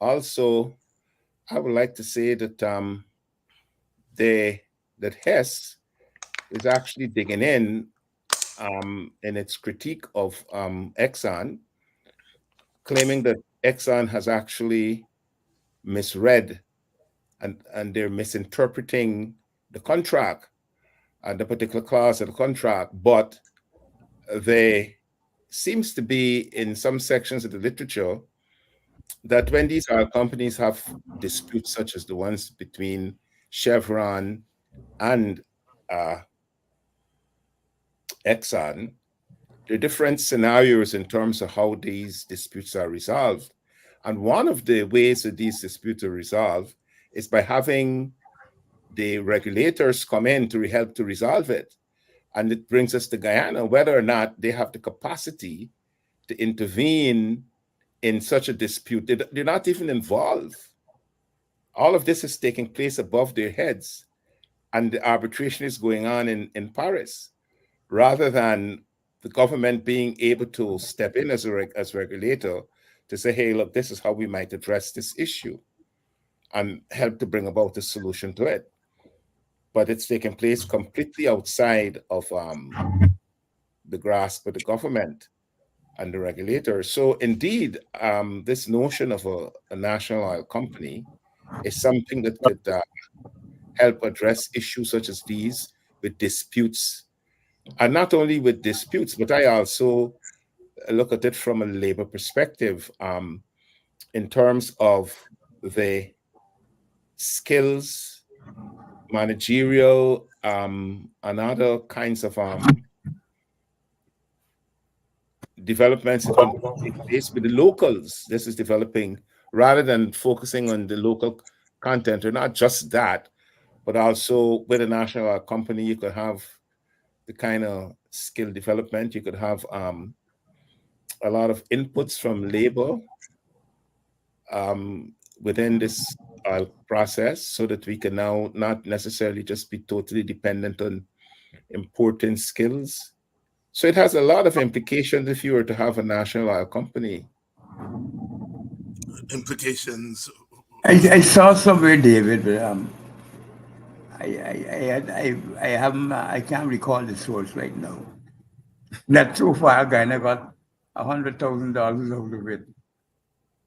also I would like to say that that Hess is actually digging in its critique of Exxon, claiming that Exxon has actually misread and they're misinterpreting the contract and the particular clause of the contract, but there seems to be in some sections of the literature that when these oil companies have disputes such as the ones between Chevron and Exxon, there are different scenarios in terms of how these disputes are resolved. And one of the ways that these disputes are resolved is by having the regulators come in to help to resolve it. And it brings us to Guyana, whether or not they have the capacity to intervene in such a dispute. They're not even involved. All of this is taking place above their heads. And the arbitration is going on in Paris, rather than the government being able to step in as regulator to say, hey, look, this is how we might address this issue and help to bring about a solution to it. But it's taking place completely outside of the grasp of the government and the regulators. So indeed, this notion of a national oil company is something that could help address issues such as these with disputes. And not only with disputes, but I also look at it from a labor perspective in terms of the skills, managerial, and other kinds of developments that can take place with the locals. This is developing rather than focusing on the local content, or not just that, but also with a national company, you could have the kind of skill development. You could have a lot of inputs from labor within this process, so that we can now not necessarily just be totally dependent on importing skills. So it has a lot of implications if you were to have a national oil company. Implications. I saw somewhere, David, but I can't recall the source right now. That so far Guyana got $100,000 out of it.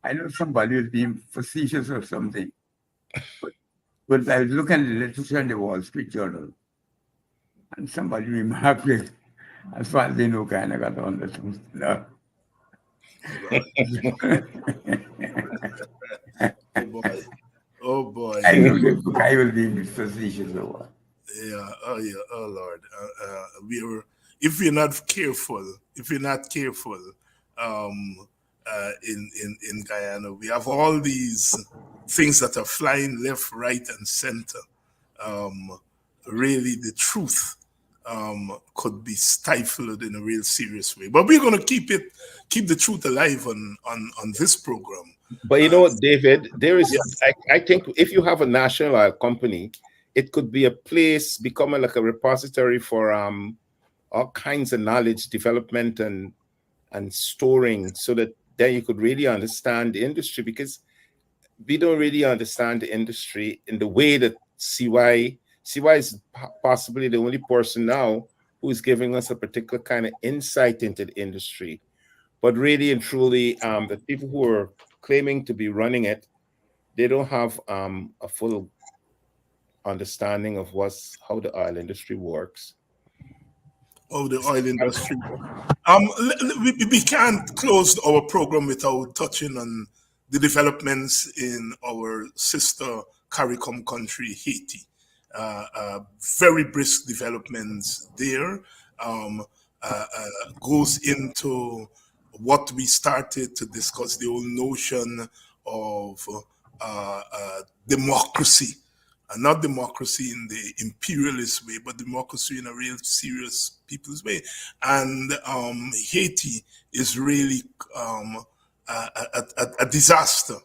I know somebody was being facetious or something, but I was looking at the literature in the Wall Street Journal, and somebody remarked that as far as they know, Guyana got $100,000. Oh boy. Oh boy. I know the guy will be facetious or what. Yeah. Oh yeah. Oh Lord. If we're not careful, in Guyana, we have all these things that are flying left, right, and center. Really, the truth could be stifled in a real serious way. But we're going to keep the truth alive on this program. But you know what, David, there is, I think if you have a national oil company, it could be a place becoming like a repository for all kinds of knowledge development and storing, so that then you could really understand the industry, because we don't really understand the industry in the way that CY is possibly the only person now who is giving us a particular kind of insight into the industry. But really and truly, the people who are claiming to be running it, they don't have a full understanding of how the oil industry works. Oh, the oil industry. We can't close our program without touching on the developments in our sister CARICOM country, Haiti. Very brisk developments there. Goes into what we started to discuss, the whole notion of democracy not democracy in the imperialist way, but democracy in a real serious people's way. And Haiti is really a disaster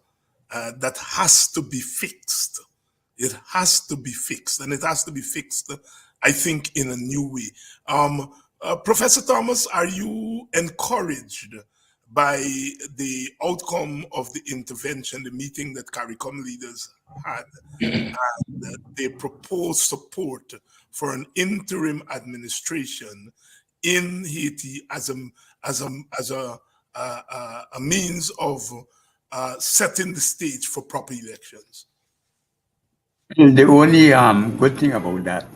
that has to be fixed. It has to be fixed, and it has to be fixed, I think, in a new way. Professor Thomas, are you encouraged by the outcome of the intervention, the meeting that CARICOM leaders had, and they proposed support for an interim administration in Haiti as a means of setting the stage for proper elections? The only good thing about that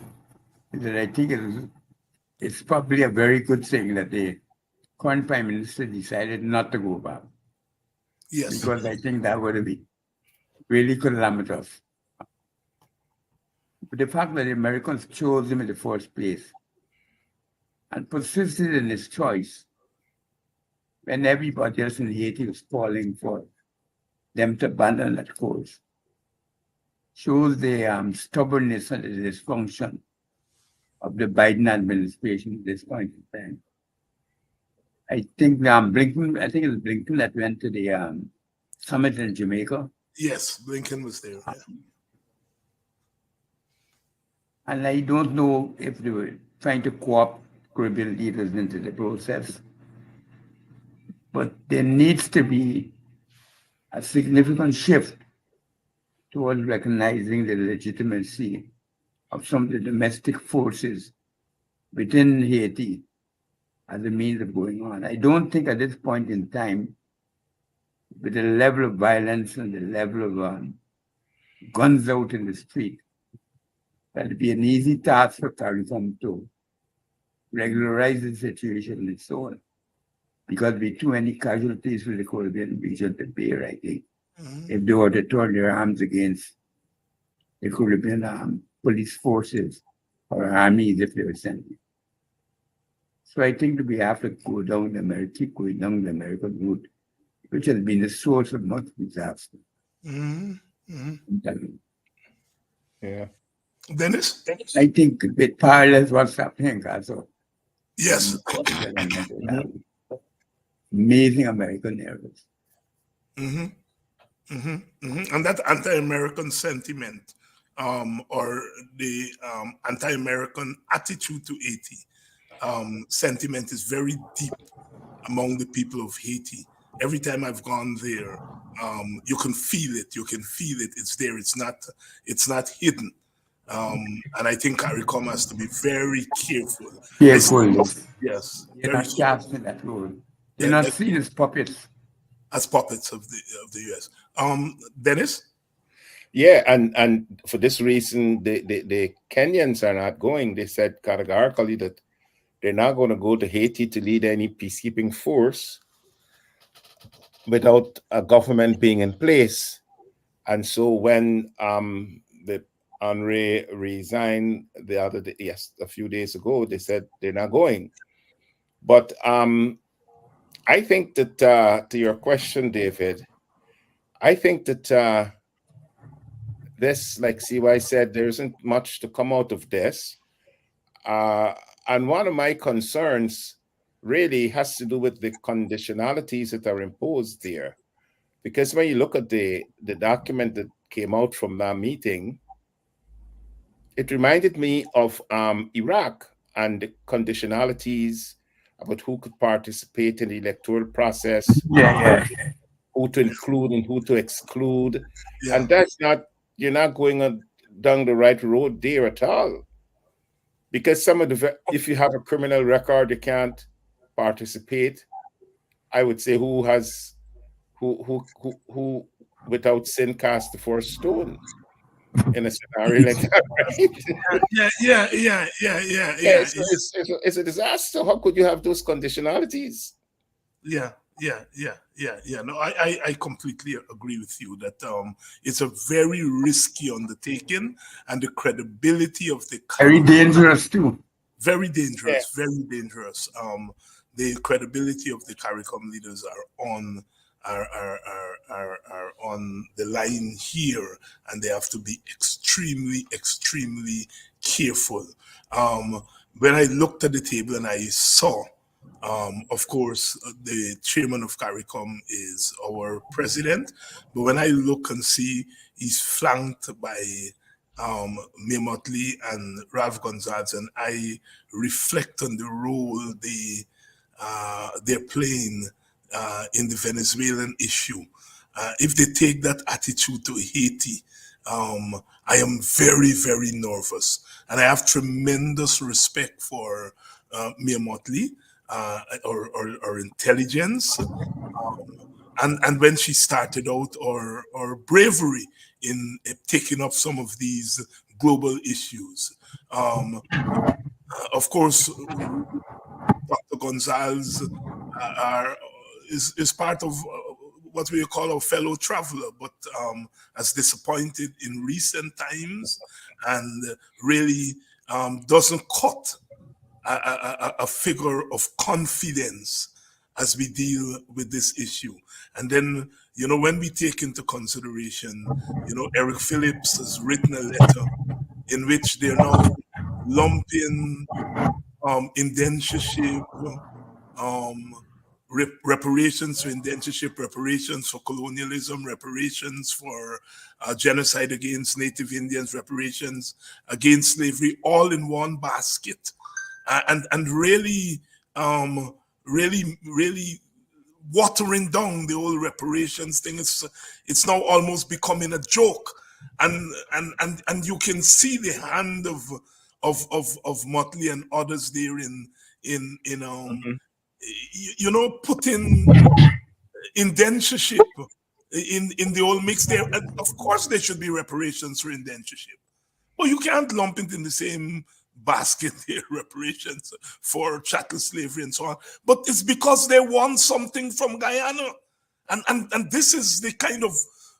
is that I think it's probably a very good thing that the current Prime Minister decided not to go back. Yes. Because I think that would be really calamitous. But the fact that the Americans chose him in the first place and persisted in his choice when everybody else in Haiti was calling for them to abandon that course shows the stubbornness and the dysfunction of the Biden administration at this point in time. I think Blinken, I think it was Blinken that went to the summit in Jamaica. Yes, Blinken was there. Yeah. And I don't know if they were trying to co-opt Caribbean leaders into the process, but there needs to be a significant shift towards recognizing the legitimacy of some of the domestic forces within Haiti as a means of going on. I don't think at this point in time, with the level of violence and the level of guns out in the street, that would be an easy task for CARICOM to regularize the situation and so on, because there be too many casualties for the Caribbean region to bear, I think, if they were to turn their arms against the Caribbean police forces or armies if they were sent. So I think that we have to go down keep going down the American route, which has been the source of much disaster. Yeah. Dennis? I think it parallels what's happening also. Yes. Amazing American errors. And that anti-American sentiment or the anti-American attitude to Haiti sentiment is very deep among the people of Haiti. Every time I've gone there, you can feel it. You can feel it. It's there. It's not hidden. And I think CARICOM has to be very careful. Yes. They're not casting that role. They're not seen as puppets. As puppets of the US. Dennis? Yeah, and for this reason, the Kenyans are not going. They said categorically that they're not going to go to Haiti to lead any peacekeeping force without a government being in place. And so when the Henry resigned the other day, a few days ago, they said they're not going. But I think that to your question, David, I think that this, like CY said, there isn't much to come out of this. And one of my concerns really has to do with the conditionalities that are imposed there. Because when you look at the document that came out from that meeting, it reminded me of Iraq and the conditionalities about who could participate in the electoral process, who to include and who to exclude. Yeah. And that's not, you're not going down the right road there at all. Because some of if you have a criminal record, you can't participate. I would say who without sin cast the first stone in a scenario like that, right? Yeah. It's a disaster. How could you have those conditionalities? Yeah. No, I completely agree with you that it's a very risky undertaking, and the credibility of the very dangerous too. Very dangerous, very dangerous. The credibility of the CARICOM leaders are on are on the line here, and they have to be extremely, extremely careful. When I looked at the table and I saw, of course, the chairman of CARICOM is our president, but when I look and see he's flanked by Mayor Motley and Ralph Gonzalez, and I reflect on the role they're playing in the Venezuelan issue. If they take that attitude to Haiti, I am very, very nervous. And I have tremendous respect for Mayor Motley, or intelligence. And when she started out, or bravery in taking up some of these global issues. Of course, Dr. Gonzalez is part of what we call a fellow traveler, but has disappointed in recent times, and really doesn't cut a figure of confidence as we deal with this issue. And then, when we take into consideration, Eric Phillips has written a letter in which they're now lumping indentureship, reparations for indentureship, reparations for colonialism, reparations for genocide against Native Indians, reparations against slavery, all in one basket, and really watering down the whole reparations thing. It's now almost becoming a joke, and you can see the hand of Motley and others there putting indentureship in the whole mix there. And of course, there should be reparations for indentureship, but you can't lump it in the same basket here, reparations for chattel slavery and so on. But it's because they want something from Guyana, and this is the kind of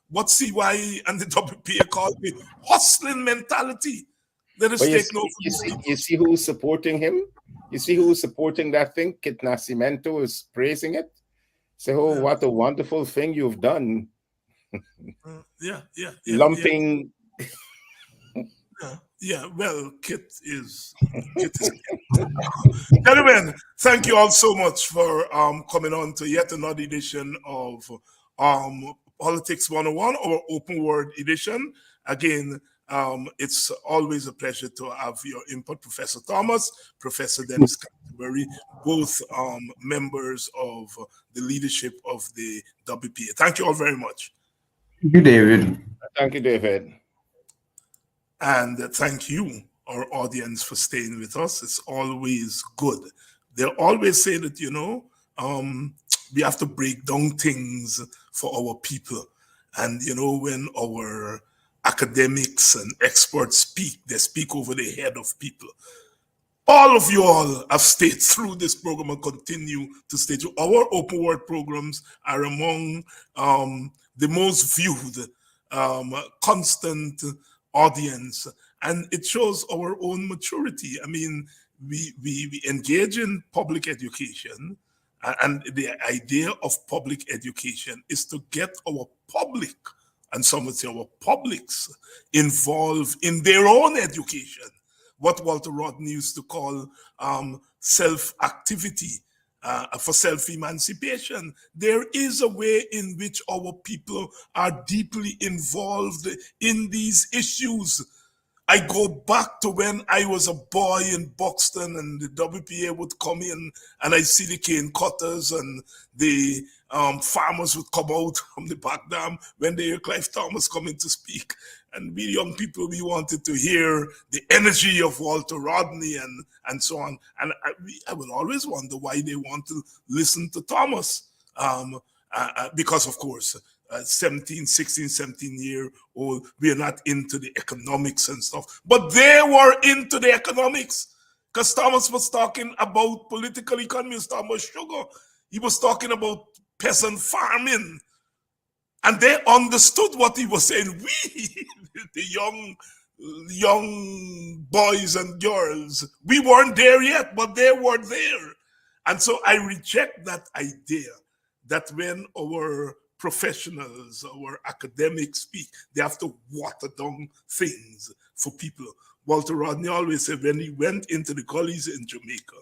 what CY and the WPA call the hustling mentality. Let us take note. You see who's supporting him? You see who's supporting that thing? Kit Nascimento is praising it. Say, oh, what a wonderful thing you've done. Lumping. Yeah, well, Kit is. Gentlemen, thank you all so much for coming on to yet another edition of Politics 101, or Open Word edition. Again, it's always a pleasure to have your input, Professor Thomas, Professor Dennis Canterbury, both members of the leadership of the WPA. Thank you all very much. Thank you, David. Thank you, David. And thank you, our audience, for staying with us. It's always good. They always say that, we have to break down things for our people. And, when our academics and experts speak, they speak over the head of people. All of you all have stayed through this program and continue to stay through. Our open word programs are among the most viewed, constant audience, and it shows our own maturity. I mean, we engage in public education, and the idea of public education is to get our public, and some would say our publics, involved in their own education, what Walter Rodney used to call self-activity, for self-emancipation. There is a way in which our people are deeply involved in these issues. I go back to when I was a boy in Buxton, and the WPA would come in, and I see the cane cutters and the farmers would come out from the back dam when they hear Clive Thomas coming to speak. And we young people, we wanted to hear the energy of Walter Rodney and so on. And I will always wonder why they want to listen to Thomas. Because, of course, 16, 17-year-old, we are not into the economics and stuff. But they were into the economics, because Thomas was talking about political economy. He was talking about sugar. He was talking about peasant farming. And they understood what he was saying. We, the young boys and girls, we weren't there yet, but they were there. And so I reject that idea that when our professionals, our academics speak, they have to water down things for people. Walter Rodney always said when he went into the gullies in Jamaica,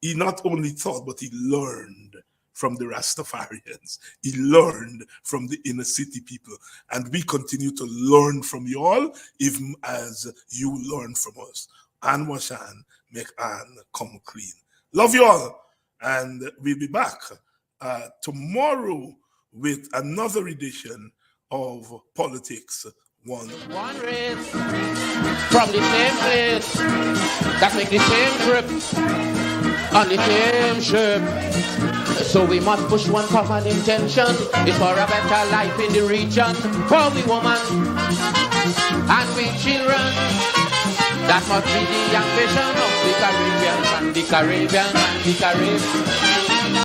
he not only thought, but he learned from the Rastafarians. He learned from the inner city people. And we continue to learn from you all, even as you learn from us. Anne wash Anne, make Anne come clean. Love you all. And we'll be back tomorrow with another edition of Politics One. One race from the same place that make the same trip on the same ship. So we must push one common intention. It's for a better life in the region. For we women and we children. That must be the ambition of the Caribbean and the Caribbean and the Caribbean.